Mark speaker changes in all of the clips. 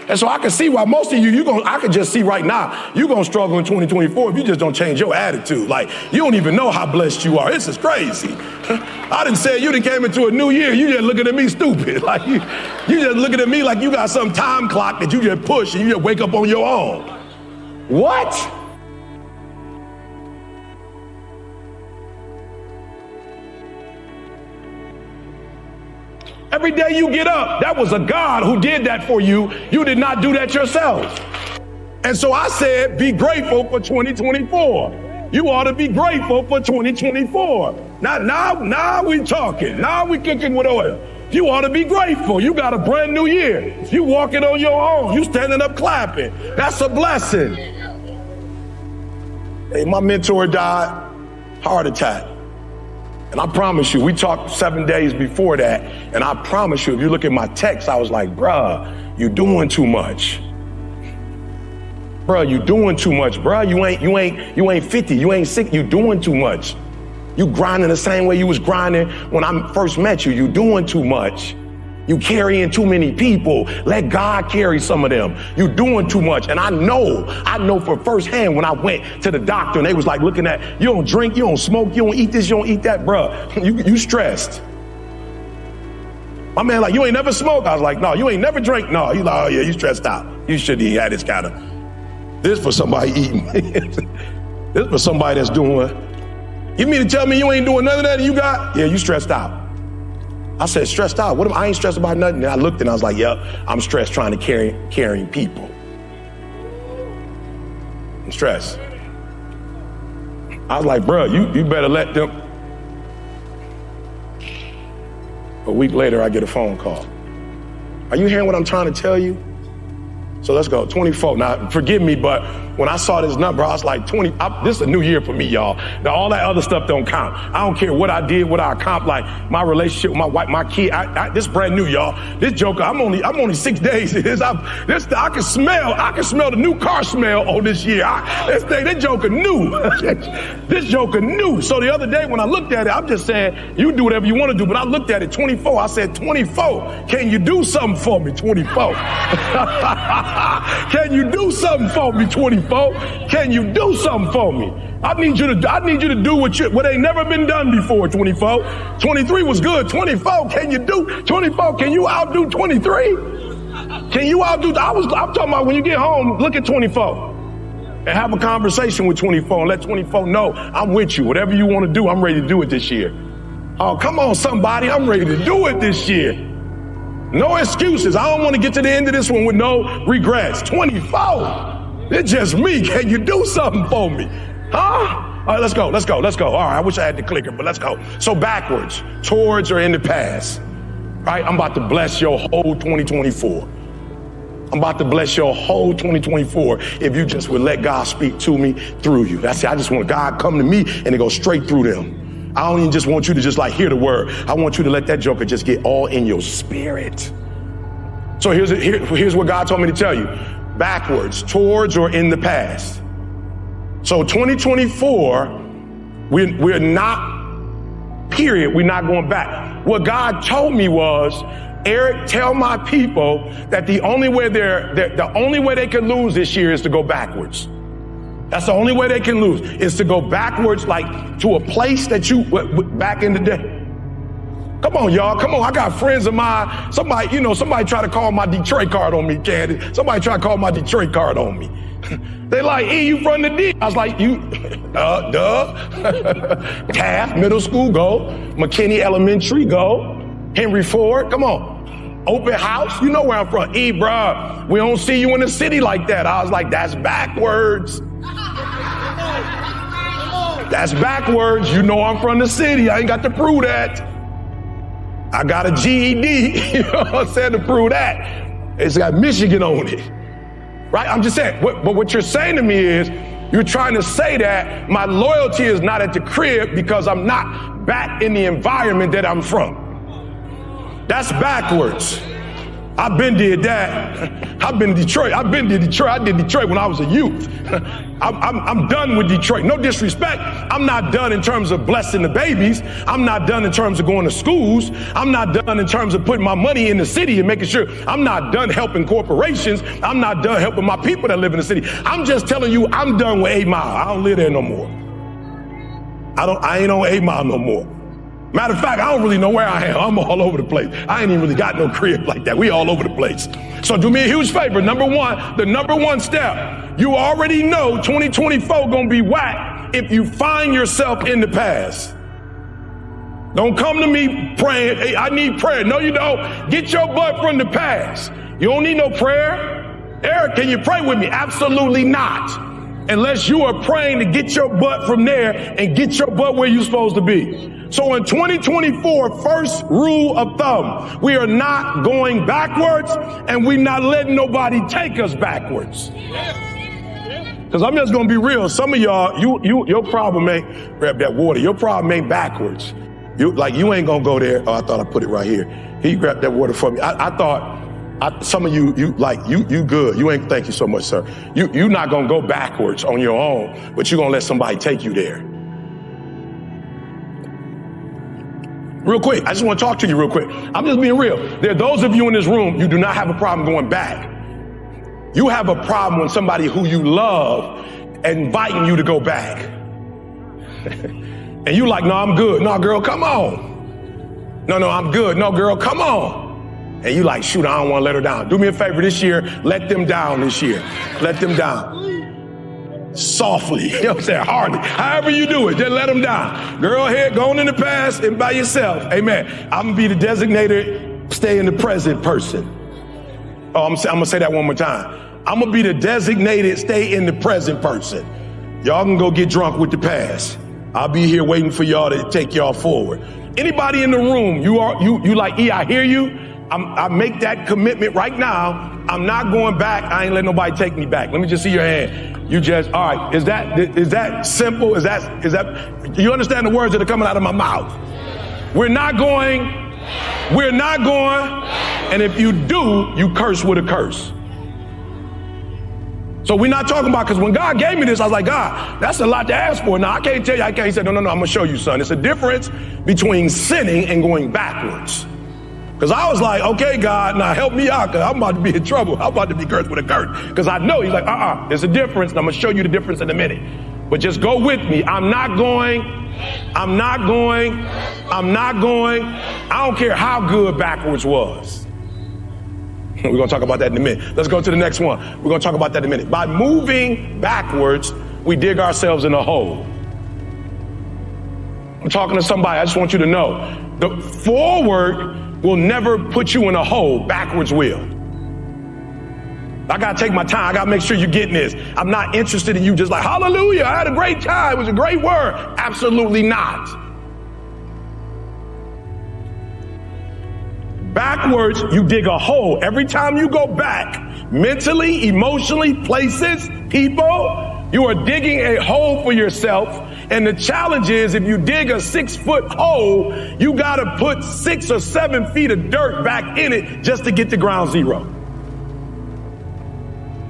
Speaker 1: And so I can see why most of you, I can just see right now, you're going to struggle in 2024 if you just don't change your attitude. Like, you don't even know how blessed you are. This is crazy. I done said you done came into a new year, you just looking at me stupid. Like, you just looking at me like you got some time clock that you just push and you just wake up on your own. What? Every day you get up, that was a God who did that for you. You did not do that yourself. And so I said, be grateful for 2024. You ought to be grateful for 2024. Now we talking. Now we cooking with oil. You ought to be grateful. You got a brand new year. You walking on your own. You standing up clapping. That's a blessing. Hey, my mentor died, heart attack. And I promise you, we talked 7 days before that, and I promise you, if you look at my text, I was like, bruh, you doing too much. Bruh, you doing too much, bruh. You ain't 50, you ain't 60, you doing too much. You grinding the same way you was grinding when I first met you. You doing too much. You carrying too many people. Let God carry some of them. You doing too much. And I know for firsthand when I went to the doctor and they was like looking at, you don't drink, you don't smoke, you don't eat this, you don't eat that, bruh. You stressed. My man like, you ain't never smoked? I was like, no. You ain't never drink? No. He's like, oh yeah, you stressed out. You shouldn't have had this kind of, this for somebody eating. This for somebody that's doing. You mean to tell me you ain't doing none of that and you got? Yeah, you stressed out. I said, stressed out? What am I ain't stressed about nothing. And I looked and I was like, yep, I'm stressed trying to carrying people. I'm stressed. I was like, bro, you better let them. A week later, I get a phone call. Are you hearing what I'm trying to tell you? So let's go, 24. Now, forgive me, but when I saw this number, I was like, 20, this is a new year for me, y'all. Now, all that other stuff don't count. I don't care what I did, what I accomplished, like my relationship with my wife, my kid. This brand new, y'all. This joker, I'm only 6 days in this. I can smell the new car smell on this year. This joker new. This joker new. So the other day when I looked at it, I'm just saying, you do whatever you want to do, but I looked at it, 24. I said, 24, can you do something for me, 24? Can you do something for me, 24? Can you do something for me? I need you to do what ain't never been done before, 24. 23 was good. 24, can you do 24? Can you outdo 23? Can you outdo? I'm talking about when you get home, look at 24 and have a conversation with 24 and let 24 know I'm with you. Whatever you want to do, I'm ready to do it this year. Oh, come on, somebody. I'm ready to do it this year. No excuses. I don't want to get to the end of this one with no regrets. 24. It's just me. Can you do something for me? Huh? All right, let's go. All right, I wish I had the clicker, but let's go. So backwards, towards or in the past. Right? I'm about to bless your whole 2024. I'm about to bless your whole 2024 if you just would let God speak to me through you. That's it. I just want God come to me and it goes straight through them. I don't even just want you to just like hear the word. I want you to let that joker just get all in your spirit. So here's what God told me to tell you. Backwards, towards or in the past. So 2024, we're not, period, we're not going back. What God told me was, Eric, tell my people that the only way they can lose this year is to go backwards. That's the only way they can lose, is to go backwards, like to a place that you, back in the day. Come on, y'all. Come on. I got friends of mine. Somebody try to call my Detroit card on me, Candy. Somebody try to call my Detroit card on me. They like, E, you from the D? I was like, you, Taft Middle School, go. McKinney Elementary, go. Henry Ford, come on. Open house, you know where I'm from. E, bruh, we don't see you in the city like that. I was like, that's backwards. That's backwards. You know I'm from the city. I ain't got to prove that. I got a GED, you know what I'm saying, to prove that. It's got Michigan on it, right? I'm just saying, but what you're saying to me is, you're trying to say that my loyalty is not at the crib because I'm not back in the environment that I'm from. That's backwards. I've been did that. I've been to Detroit. I did Detroit when I was a youth. I'm done with Detroit. No disrespect. I'm not done in terms of blessing the babies. I'm not done in terms of going to schools. I'm not done in terms of putting my money in the city and making sure. I'm not done helping corporations. I'm not done helping my people that live in the city. I'm just telling you, I'm done with 8 Mile. I don't live there no more. I ain't on 8 Mile no more. Matter of fact, I don't really know where I am. I'm all over the place. I ain't even really got no crib like that. We all over the place. So do me a huge favor. The number one step, you already know 2024 gonna be whack if you find yourself in the past. Don't come to me praying, hey, I need prayer. No, you don't. Get your butt from the past. You don't need no prayer. Eric, can you pray with me? Absolutely not. Unless you are praying to get your butt from there and get your butt where you're supposed to be. So in 2024, first rule of thumb, we are not going backwards and we're not letting nobody take us backwards. Because I'm just going to be real. Some of y'all, your problem ain't, grab that water, your problem ain't backwards. You ain't going to go there. Oh, I thought I put it right here. Can you grab that water for me? I thought some of you good. You ain't, thank you so much, sir. You not going to go backwards on your own, but you're going to let somebody take you there. Real quick, I just want to talk to you real quick. I'm just being real. There are those of you in this room, you do not have a problem going back. You have a problem when somebody who you love inviting you to go back. And you like, no, I'm good. No, girl, come on. No, I'm good. No, girl, come on. And you like, shoot, I don't want to let her down. Do me a favor this year. Let them down this year. Let them down. Softly, you know what I'm saying? Hardly. However you do it, just let them down. Girl, here, going in the past and by yourself. Amen. I'm going to be the designated, stay in the present person. Oh, I'm going to say that one more time. I'm going to be the designated, stay in the present person. Y'all can go get drunk with the past. I'll be here waiting for y'all to take y'all forward. Anybody in the room, you like, I hear you. I make that commitment right now. I'm not going back. I ain't letting nobody take me back. Let me just see your hand. You just, all right, is that simple? Is that, you understand the words that are coming out of my mouth? We're not going, and if you do, you curse with a curse. So we're not talking about, because when God gave me this, I was like, God, that's a lot to ask for. Now, I can't tell you, He said, no, I'm going to show you, son. It's a difference between sinning and going backwards. Because I was like, okay, God, now help me out, because I'm about to be in trouble. I'm about to be cursed with a curse. Because I know He's like, there's a difference, and I'm going to show you the difference in a minute. But just go with me. I'm not going. I don't care how good backwards was. We're going to talk about that in a minute. Let's go to the next one. We're going to talk about that in a minute. By moving backwards, we dig ourselves in a hole. I'm talking to somebody. I just want you to know, the forward will never put you in a hole. Backwards will. I got to take my time. I got to make sure you're getting this. I'm not interested in you just like, hallelujah, I had a great time. It was a great word. Absolutely not. Backwards, you dig a hole. Every time you go back, mentally, emotionally, places, people, you are digging a hole for yourself. And the challenge is, if you dig a 6-foot hole, you got to put 6 or 7 feet of dirt back in it just to get to ground zero.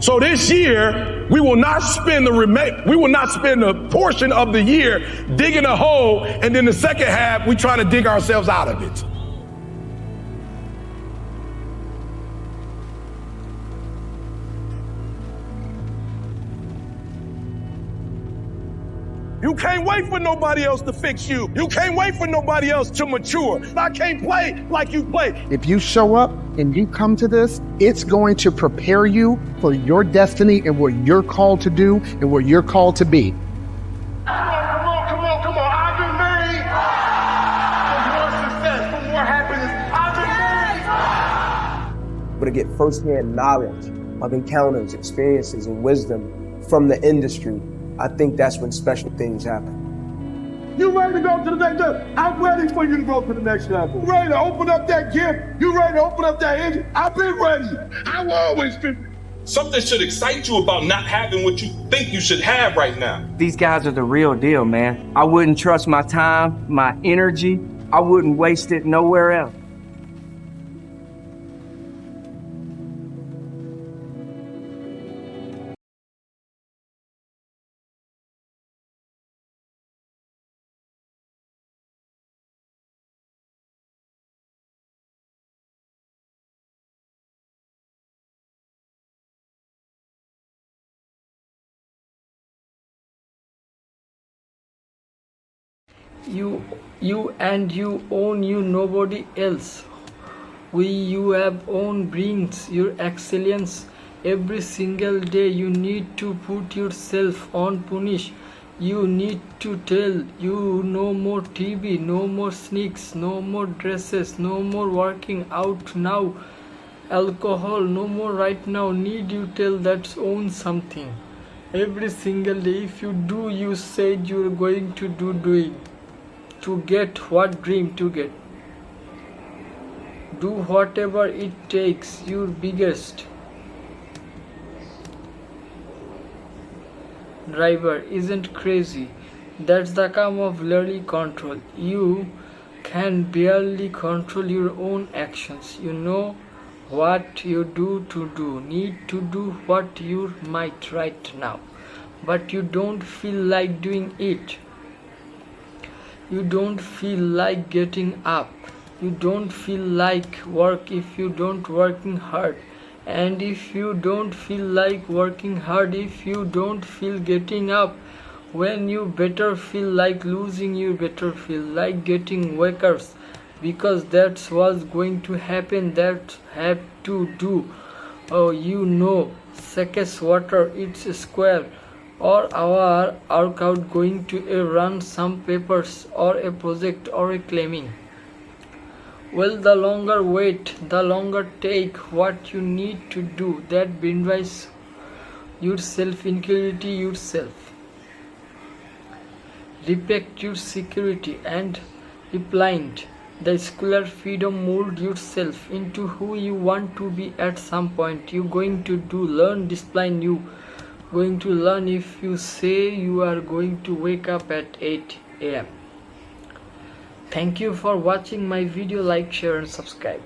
Speaker 1: So this year, we will not spend a portion of the year digging a hole, and then the second half, we try to dig ourselves out of it. You can't wait for nobody else to fix you. You can't wait for nobody else to mature. I can't play like you play.
Speaker 2: If you show up and you come to this, it's going to prepare you for your destiny and what you're called to do and what you're called to be.
Speaker 3: Come on. I've been made for more success, for more happiness. I've been made.
Speaker 4: But to get firsthand knowledge of encounters, experiences, and wisdom from the industry, I think that's when special things happen.
Speaker 3: You ready to go to the next level? I'm ready for you to go to the next level. You ready to open up that gift? You ready to open up that engine? I've been ready. I've always been ready.
Speaker 5: Something should excite you about not having what you think you should have right now.
Speaker 6: These guys are the real deal, man. I wouldn't trust my time, my energy. I wouldn't waste it nowhere else.
Speaker 7: You own you, nobody else. You have own brings your excellence. Every single day you need to put yourself on punish. You need to tell you no more TV, no more sneaks, no more dresses, no more working out now, alcohol no more right now. Need you tell that's own something. Every single day if you do, you said you're going to do doing to get what dream to get. Do whatever it takes, your biggest driver isn't crazy. That's the calm of barely control. You can barely control your own actions. You know what you need to do what you might right now, but you don't feel like doing it. You don't feel like getting up. You don't feel like work if you don't working hard. And if you don't feel like working hard, if you don't feel getting up, when you better feel like losing, you better feel like getting wakers, because that's what's going to happen. That have to do. Oh, you know, seconds water, it's a square, or our workout going to run some papers or a project or a claiming. Well, the longer wait, the longer take what you need to do. That brings yourself insecurity yourself. Respect your security and repliant. The scholar freedom mold yourself into who you want to be at some point. You going to learn discipline. You going to learn if you say you are going to wake up at 8 a.m. Thank you for watching my video. Like, share and subscribe.